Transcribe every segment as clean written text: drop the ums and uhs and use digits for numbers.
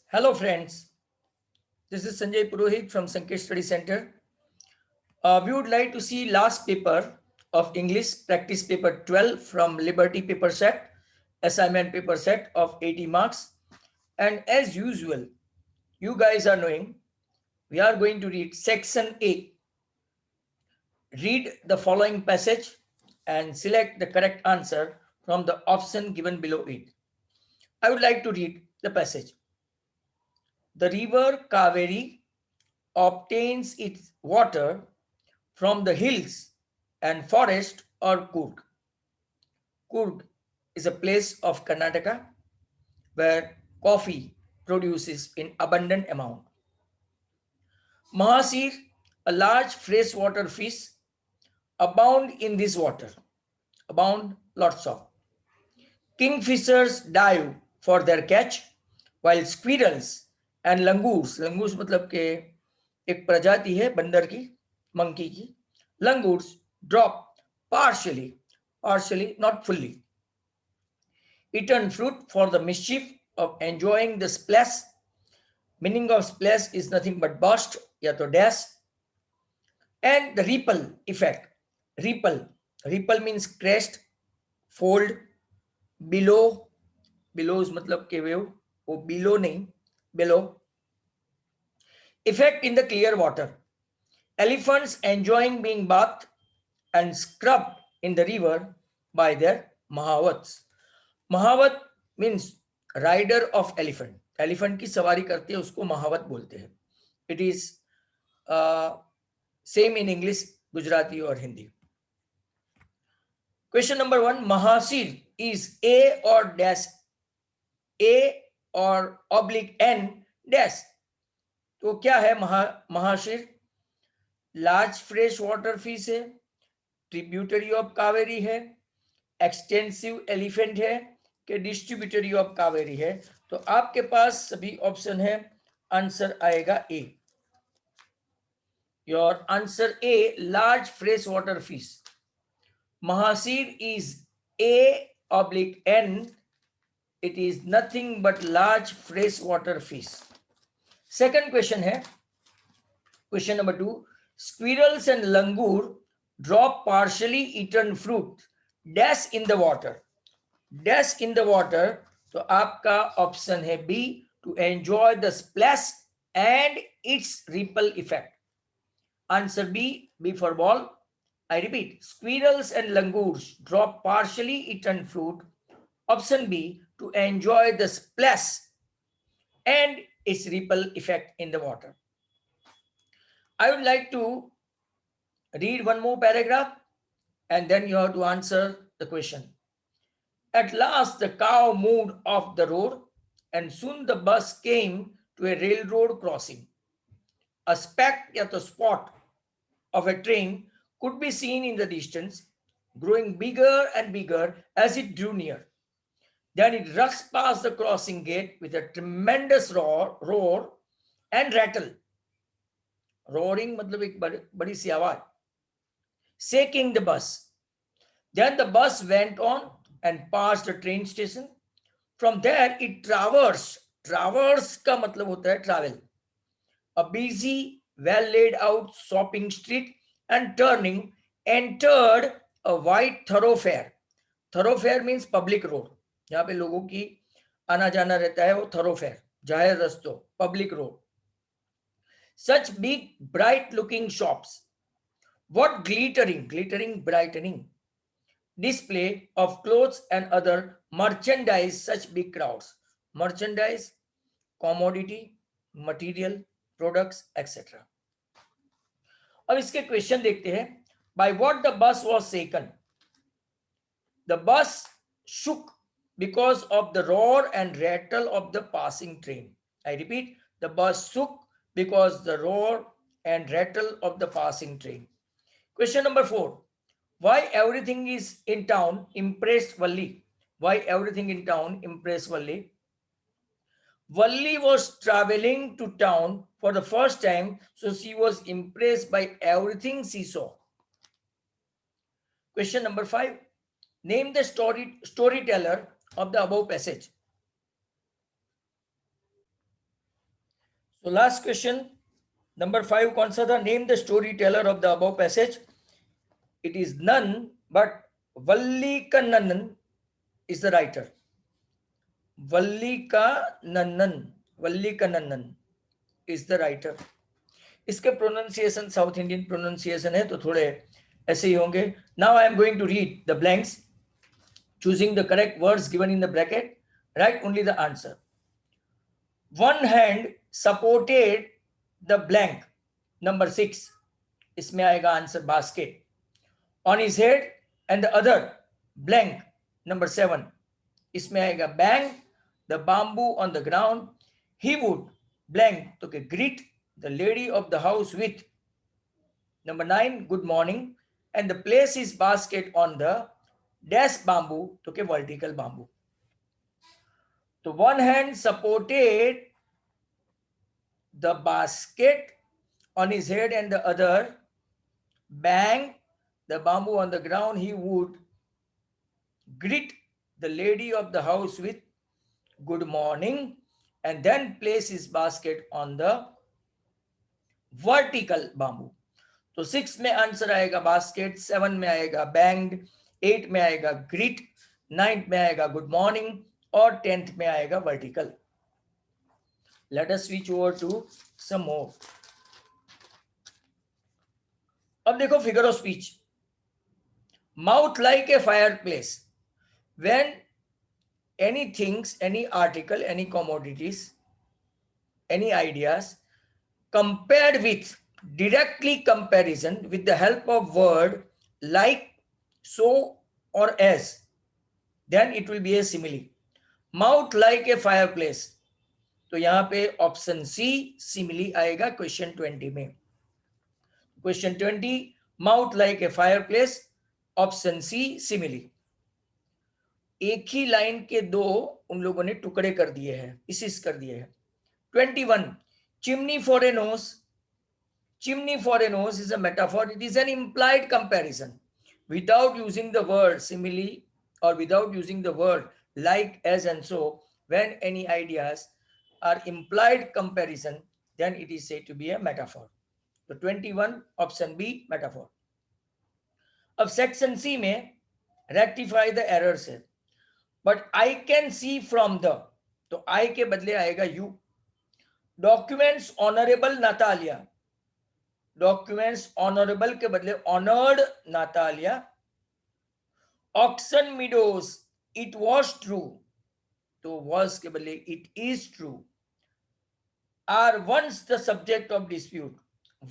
Hello friends, this is Sanjay Purohit from Sanket Study Center. We would like to see last paper of English practice paper 12 from Liberty paper set, assignment paper set of 80 marks. And as usual, you guys are knowing, we are going to read section A. Read the following passage and select the correct answer from the option given below it. I would like to read the passage. The river Kaveri obtains its water from the hills and forest or Kurg. Kurg is a place of Karnataka where coffee produces in abundant amount. Mahasir, a large freshwater fish, abound in this water. Abound lots of. Kingfishers dive for their catch, while squirrels and langurs मतलब के एक प्रजाति है बंदर की, monkey की, langurs drop partially, not fully. Eaten fruit for the mischief of enjoying the splash. Meaning of splash is nothing but burst या तो dash. And the ripple effect. Ripple means crest, fold, below. Belows मतलब के wave, वो below नहीं, below. Effect in the clear water. Elephants enjoying being bathed and scrubbed in the river by their Mahavats. Mahavat means rider of elephant. Elephant की सवारी करते हैं उसको महावत बोलते हैं. It is same in English, Gujarati और Hindi. Question number 1. Mahasir is A or dash A or oblique N dash. तो क्या है महाशिर? लार्ज फ्रेश वाटर फिश है, ट्रिब्यूटरी ऑफ कावेरी है, एक्सटेंसिव एलिफेंट है कि डिस्ट्रीब्यूटरी ऑफ कावेरी है. तो आपके पास सभी ऑप्शन है. आंसर आएगा A. Your answer A, large fresh water fish. Mahseer is A oblique N. It is nothing but large fresh water fish. Second question है, question number 2. Squirrels and langur drop partially eaten fruit dash in the water. Dash in the water. तो आपका option है B, to enjoy the splash and its ripple effect. Answer B, B for ball. I repeat, squirrels and langurs drop partially eaten fruit. Option B, to enjoy the splash and its ripple effect in the water. I would like to read one more paragraph and then you have to answer the question. At last the cow moved off the road and soon the bus came to a railroad crossing. A speck at the spot of a train could be seen in the distance, growing bigger and bigger as it drew near. Then it rushed past the crossing gate with a tremendous roar and rattle. Roaring मतलब एक बड़ी सी आवाज, shaking the bus. Then the bus went on and passed the train station. From there it traversed. Traverse का मतलब होता है travel. A busy, well laid out shopping street and turning entered a wide thoroughfare. Thoroughfare means public road. यहाँ पे लोगों की आना जाना रहता है, वो thoroughfare, जाहिर रस्तों, public road. Such big, bright looking shops. What glittering, brightening display of clothes and other merchandise, such big crowds. Merchandise, commodity, material, products, etc. अब इसके क्वेश्चन देखते हैं. By what the bus was shaken? The bus shook because of the roar and rattle of the passing train. I repeat, the bus shook because the roar and rattle of the passing train. Question number 4. Why everything is in town impressed Valli? Why everything in town impressed Valli? Valli was traveling to town for the first time, so she was impressed by everything she saw. Question number 5. Name the storyteller of the above passage. So last question, number 5 कौन सा था? Name the storyteller of the above passage. It is none but Vallikanannan is the writer. Vallikanannan is the writer. इसके pronunciation south Indian pronunciation है तो थोड़े ऐसे ही होंगे. Now I am going to read the blanks, choosing the correct words given in the bracket. Write only the answer. One hand supported the blank, number 6. इसमें आएगा answer basket. On his head and the other blank, number 7. इसमें आएगा bang the bamboo on the ground. He would blank तो के greet the lady of the house with, number 9, good morning, and the place his basket on the dash bamboo तो के vertical bamboo. So one hand supported the basket on his head and the other bang the bamboo on the ground. He would greet the lady of the house with good morning and then place his basket on the vertical bamboo. तो 6 में answer आएगा basket, 7 में आएगा banged, 8 में आएगा greet, 9 में आएगा good morning और 10th में आएगा vertical. Let us switch over to some more. अब देखो figure of speech. Mouth like a fireplace. When any things, any article, any commodities, any ideas compared with, directly comparison with the help of word like, so or as, then it will be a simile. Mouth like a fireplace. तो यहाँ पे option C simile आएगा question 20 में. Question 20 mouth like a fireplace, option C simile. एक ही line के दो उन लोगों ने टुकड़े कर दिए हैं, इसिस कर दिए हैं. 21 chimney for a nose. Chimney for a nose is a metaphor. It is an implied comparison without using the word simile or without using the word like, as and so. When any ideas are implied comparison, then it is said to be a metaphor. So 21 option B metaphor. अब section C में rectify the errors है. But I can see from the, तो I के बदले आएगा you. Documents honorable Natalia. Documents honourable के बदले honoured Natalia. Oxen meadows it was true, तो वॉज के बदले it is true. Are once the subject of dispute.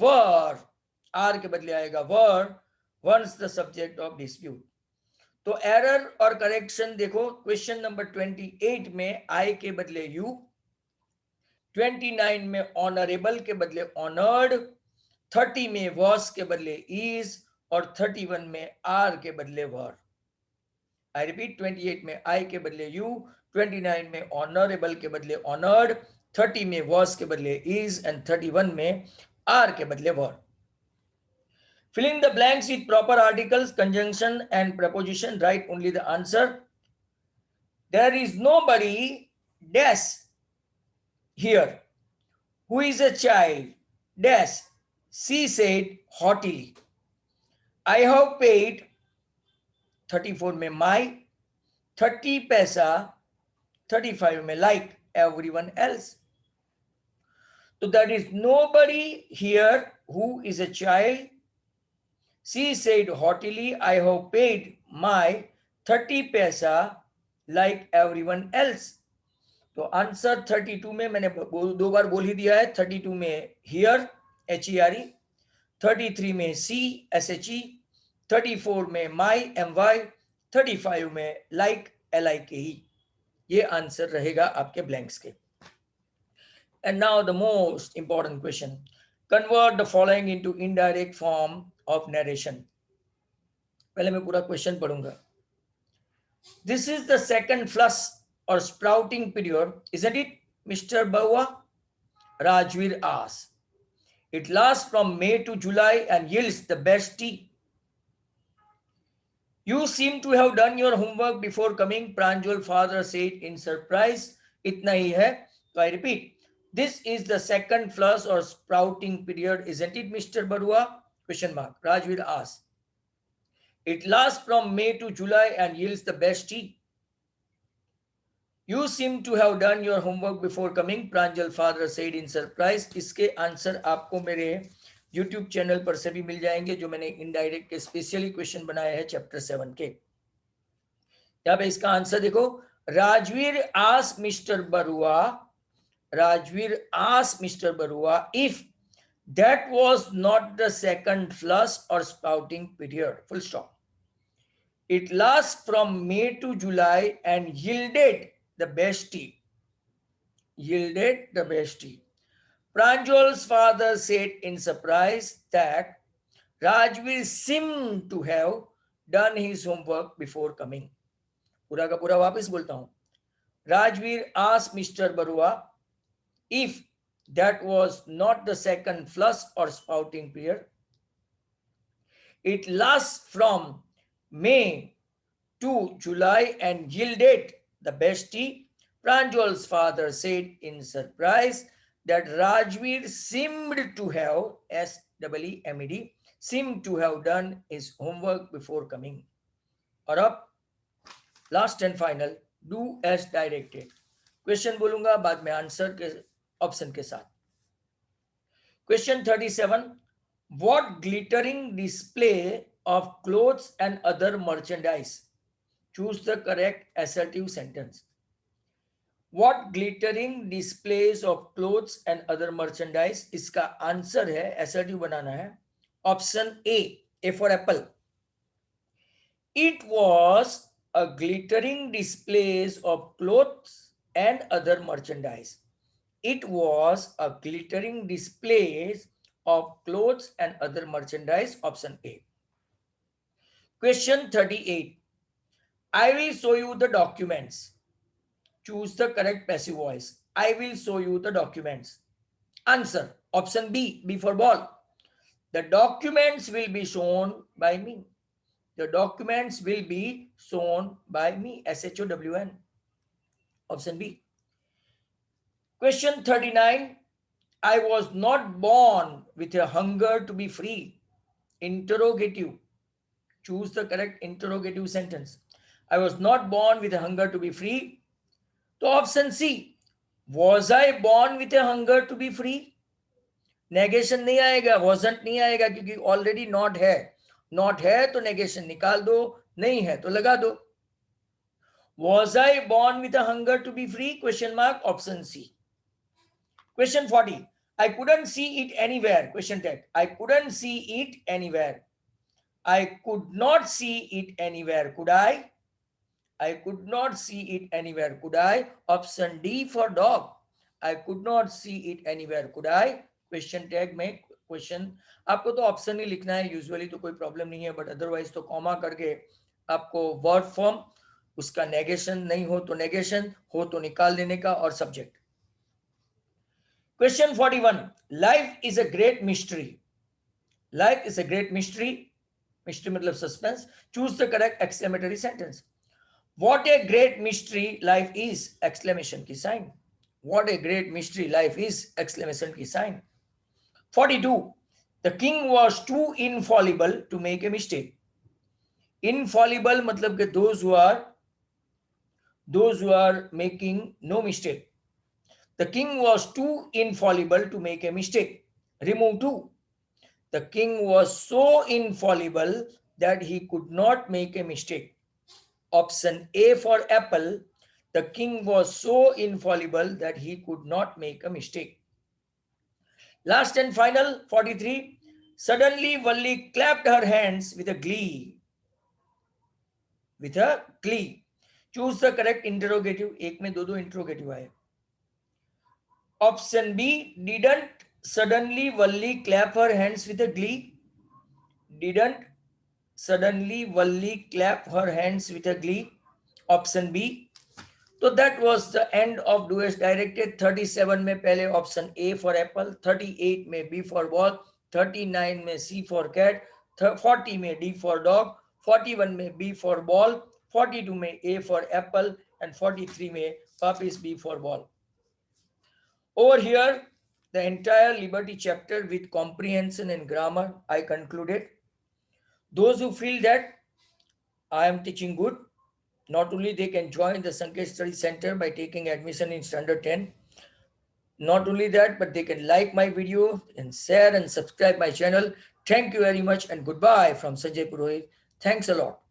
Were, are के बदले आएगा were once the subject of dispute. तो error और करेक्शन देखो. क्वेश्चन नंबर 28 में आई के बदले यू, 29 में ऑनरेबल के बदले ऑनर्ड, 30 में वॉस के बदले इज और 31 में आर के बदले वर. आई रिपीट, 28 में आई के बदले यू, 29 में ऑनरेबल के बदले ऑनर्ड, 30 में वॉस के बदले इज एंड 31 में आर के बदले वर. Fill in the blanks with proper articles, conjunction and preposition. Write only the answer. There is nobody dash here who is a child dash, she said haughtily. I have paid 34 में my, 30 पैसा, 35 में like everyone else. So there is nobody here who is a child. She said haughtily, I have paid my 30 पैसा like everyone else. तो answer 32 में मैंने दो बार बोल ही दिया है. 32 में here HERE, 33 में C SHE, 34 में my MY, 35 में like LIKE. ये आंसर रहेगा आपके ब्लैंक्स के. And now the most important question. Convert the following into indirect form of narration. पहले मैं पूरा क्वेश्चन पढ़ूंगा. This is the second flush or sprouting period, isn't it, Mr. Bawa? Rajveer asked. It lasts from May to July and yields the best tea. You seem to have done your homework before coming, Pranjal father said in surprise. इतना ही है. So I repeat, This is the second flush or sprouting period, isn't it, Mr. Barua? Question mark. Rajveer asks. It lasts from May to July and yields the best tea. You seem to have done your homework before coming, Pranjal father said in surprise. इसके answer आपको मेरे YouTube channel पर से भी मिल जाएंगे, जो मैंने indirect के स्पेशली क्वेश्चन बनाए हैं चैप्टर 7 के. यहाँ पे इसका आंसर देखो. Rajveer asked mister Barua if that was not the second flush or sprouting period. Full stop. It lasts from May to July and yielded the best tea. Pranjal's father said in surprise that Rajveer seemed to have done his homework before coming. पूरा का पूरा वापस बोलता हूं. Rajveer asked Mr. Barua if that was not the second flush or sprouting period. It lasts from May to July and yielded the best tea. Pranjal's father said in surprise that Rajveer seemed to have, S-E-E-M-E-D, seemed to have done his homework before coming. और अब last and final, do as directed. Question बोलूंगा, बाद में answer के option के साथ. Question 37. What glittering display of clothes and other merchandise? Choose the correct assertive sentence. What glittering displays of clothes and other merchandise? इसका answer है, assertive बनाना है, option A for apple. It was a glittering displays of clothes and other merchandise. It was a glittering displays of clothes and other merchandise, option A. Question 38. I will show you the documents. Choose the correct passive voice. I will show you the documents. Answer, option B for ball. The documents will be shown by me. The documents will be shown by me. SHOWN. Option B. Question 39. I was not born with a hunger to be free. Interrogative. Choose the correct interrogative sentence. I was not born with a hunger to be free. तो option C, was I born with a hunger to be free? Negation नहीं आएगा, wasn't नहीं आएगा, क्योंकि already not है. Not है तो negation निकाल दो, नहीं है तो लगा दो. Was I born with a hunger to be free? Question mark, option C. Question 40. I couldn't see it anywhere. Question tag. I couldn't see it anywhere. I could not see it anywhere. Could I? I could not see it anywhere. Could I? Option D for dog. I could not see it anywhere. Could I? Question tag में question आपको तो option ही लिखना है usually, तो कोई problem नहीं है, but otherwise तो कॉमा करके आपको वर्ब फॉर्म, उसका नेगेशन नहीं हो तो नेगेशन, हो तो निकाल देने का, और subject. Question 41. Life is a great mystery. Life is a great mystery. Mystery मतलब suspense. Choose the correct exclamatory sentence. What a great mystery life is! Exclamation की sign. What a great mystery life is! Exclamation की sign. 42. The king was too infallible to make a mistake. Infallible मतलब कि those who are making no mistake. The king was too infallible to make a mistake. Remove 2. The king was so infallible that he could not make a mistake. Option A for apple. The king was so infallible that he could not make a mistake. Last and final, 43. Suddenly Valli clapped her hands with a glee. With a glee. Choose the correct interrogative. एक में दो interrogative आए. Option B. Didn't suddenly Valli clap her hands with a glee? Didn't suddenly Valli clap her hands with a glee? Option B. So that was the end of Do As Directed. 37 में पहले option A for apple, 38 में B for ball, 39 में C for cat, 40 में D for dog, 41 में B for ball, 42 में A for apple, and 43 में वापिस B for ball. Over here, the entire Liberty chapter with comprehension and grammar I concluded. Those who feel that I am teaching good, not only they can join the Sanket Study Center by taking admission in Standard 10. Not only that, but they can like my video and share and subscribe my channel. Thank you very much and goodbye from Sanjay Purohit. Thanks a lot.